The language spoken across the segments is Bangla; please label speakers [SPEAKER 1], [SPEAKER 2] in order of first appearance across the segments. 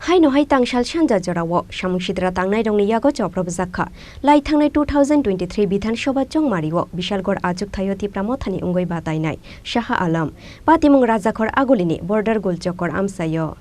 [SPEAKER 1] Hai no hai Tangsal Sanja Jorao, Samung Sitra Tangnairokni Yago Choprobjakha, Lai Thangnai 2023 Bidhan Sabha Chongmariwo, Bishalgor Ajuk Thayo Tipra Mothani Ungoi Batainai, Shah Alam, Patimung Rajakhor Agulini, Border Gulchokor Amsayo.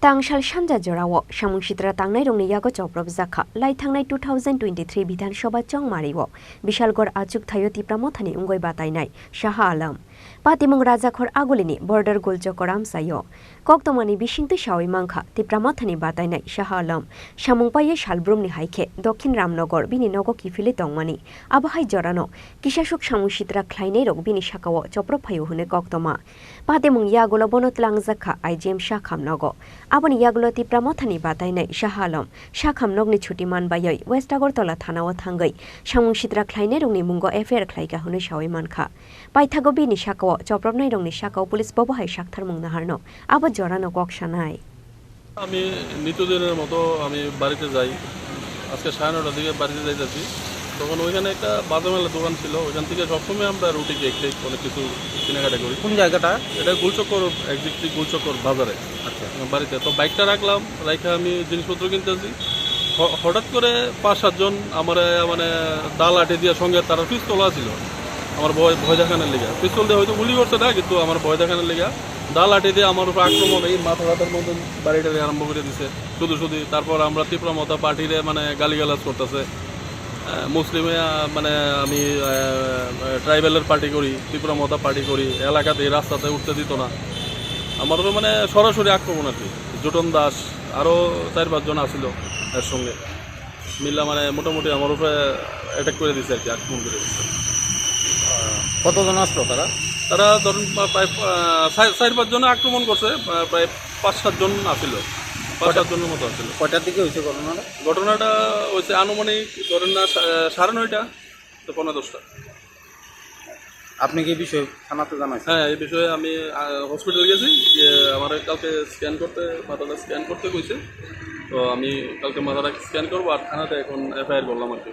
[SPEAKER 1] Tangsal Sanja Jorao, Samung Sitra Tangnairokni Yago Choprobjakha, Lai Thangnai 2023 Bidhan Sabha Chongmariwo, Bishalgor Ajuk Thayo Tipra Mothani Ungoi Batainai, Shah Alam. Patimung Rajakhor Agulini, Border Gulchokor Amsayo. Koktomani Bishingtu Shawi Mangkha, Tipra Mothani Batainai, Shah Alam, Samung Paye Shalbrumni Haike, Dokhin Ramnogor, Bini Nogo Kifili Tongmani, Abahai Jorano, Kishashuk Samung Sitra Tangnairok Bini Shakawo, Chopropayu Hune Koktoma, Patimung Yagulo Bonotlangzakha, IGM Shah Kamnogo, Aboni Yagulo Tipra Mothani Batainai, Shah Alam, Shah Kamnogni Chutiman Bayoi, West Agortola Thanawa Thangai, Samung Sitra Tangnairokni Mungo Affair Klaika Hune Shawi Mankha, Paithago Bini Shakawo, Choprobnairokni Shakawo Police Bobahai Shakthar Mung Naharno, Abo Jorano Kokshanai.
[SPEAKER 2] আমি নিত্যদিনের মতো আমি বাড়িতে যাই আজকে 9:30টার দিকে বাড়িতে যাইতেছি তখন ওইখানে একটা বাদামের দোকান ছিল ওইখান থেকে সবসময় আমরা রুটি কেক অনেক কিছু কেনাকাটা করি। কোন জায়গাটা? এটা গুলচক্কর এক্স্যাক্টলি গুলচক্কর বাজারে। আচ্ছা বাড়িতে তো বাইকটা রাখলাম রাইখা আমি জিনিসপত্র কিনতেছি হঠাৎ করে 5-7 জন আমার মানে ডাল আটে দিয়ে সঙ্গে তারা পিস্তল ছিল আমার ভয় দেখানোর লেগে পিস্তল দিয়ে হয়তো গুলি করছে না কিন্তু আমার ভয় দেখানোর লেগে ডাল আটে দিয়ে আমার উপর আক্রমণ এই মাথার মধ্যে বাড়িটারে আরম্ভ করে দিছে শুধু তারপর আমরা ত্রিপুরা মতা পার্টিরে মানে গালিগালাজ করতেছে মুসলিমে মানে আমি ট্রাইবেলের পার্টি করি ত্রিপুরা মতা পার্টি করি এলাকাতে রাস্তাতে উঠতে দিত না আমার উপর মানে সরাসরি আক্রমণ আর কি জোটন দাস আরও 4-5 জন আসছিল এর সঙ্গে মিল্লা মানে মোটামুটি আমার উপরে অ্যাটাক করে দিছে আর কি আক্রমণ করে দিচ্ছে।
[SPEAKER 3] কতজন আসলো তারা?
[SPEAKER 2] তারা ধরুন প্রায় 4-5 জনে আক্রমণ করছে প্রায় 5-7 জন আসছিল 5-7 জনের মতো আসছিল।
[SPEAKER 3] কয়টার দিকে হয়েছে
[SPEAKER 2] ঘটনাটা হয়েছে আনুমানিক ধরেন না 9:30 তো 10:15।
[SPEAKER 3] আপনি কি বিষয় থানাতে জানাইছেন?
[SPEAKER 2] হ্যাঁ এই বিষয়ে আমি হসপিটালে গেছি যে আমার কালকে মাথাটা স্ক্যান করতে কইছে তো আমি কালকে মাথাটা স্ক্যান করবো আর থানাতে এখন এফআইআর করলাম আর কি।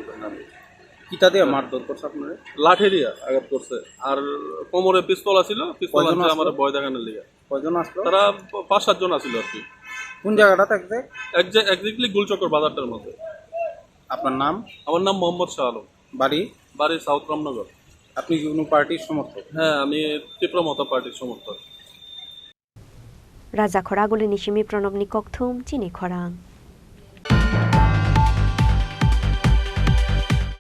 [SPEAKER 3] কিটা দিয়ে মারধর করছে আপনারা?
[SPEAKER 2] লাঠি দিয়ে আঘাত করছে আর কোমরে পিস্তল ছিল পিস্তল আমার ভয় দেখানোর লেগে।
[SPEAKER 3] কয়জন আসলো?
[SPEAKER 2] তারা 5-7 জন আসছিল আর কি।
[SPEAKER 3] কোন জায়গাটা
[SPEAKER 2] এক্স্যাক্টলি গুলচক্কর বাজারটার মধ্যে।
[SPEAKER 3] আপনার নাম?
[SPEAKER 2] আমার নাম মোহাম্মদ শাহ আলম।
[SPEAKER 3] বাড়ি
[SPEAKER 2] সাউথ রামনগর।
[SPEAKER 3] আপনি কি কোনো পার্টির সমর্থক?
[SPEAKER 2] হ্যাঁ আমি ত্রিপুরা মতা পার্টির সমর্থক।
[SPEAKER 1] Rajakhor Agulini Shimi Pranobni Kokthum, Chini Khorang.